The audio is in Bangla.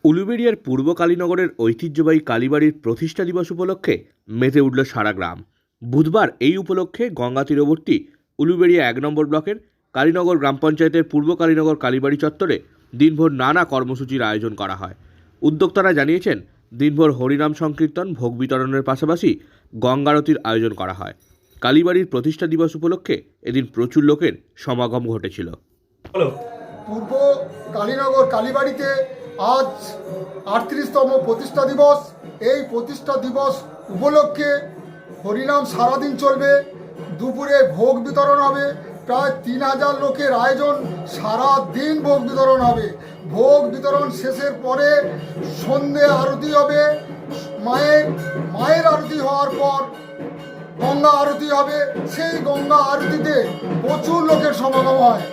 উলুবেড়িয়ার পূর্ব কালীনগরের ঐতিহ্যবাহী কালীবাড়ির প্রতিষ্ঠা দিবস উপলক্ষে মেতে উঠল সারা গ্রাম। বুধবার এই উপলক্ষে গঙ্গা তীরবর্তী উলুবেড়িয়া ১ নম্বর ব্লকের কালীনগর গ্রাম পঞ্চায়েতের পূর্ব কালীনগর কালীবাড়ি চত্বরে দিনভর নানা কর্মসূচির আয়োজন করা হয়। উদ্যোক্তারা জানিয়েছেন, দিনভর হরিনাম সংকীর্তন, ভোগ বিতরণের পাশাপাশি গঙ্গারতির আয়োজন করা হয়। কালীবাড়ির প্রতিষ্ঠা দিবস উপলক্ষে এদিন প্রচুর লোকের সমাগম ঘটেছিল। পূর্ব কালীনগর কালীবাড়িতে আজ ৩৮তম প্রতিষ্ঠা দিবস। এই প্রতিষ্ঠা দিবস উপলক্ষে হরিনাম সারাদিন চলবে। দুপুরে ভোগ বিতরণ হবে। প্রায় ৩,০০০ লোকের আয়োজন, সারা দিন ভোগ বিতরণ হবে। ভোগ বিতরণ শেষের পরে সন্ধে আরতি হবে। মায়ের আরতি হওয়ার পর গঙ্গা আরতি হবে। সেই গঙ্গা আরতিতে প্রচুর লোকের সমাগম হয়।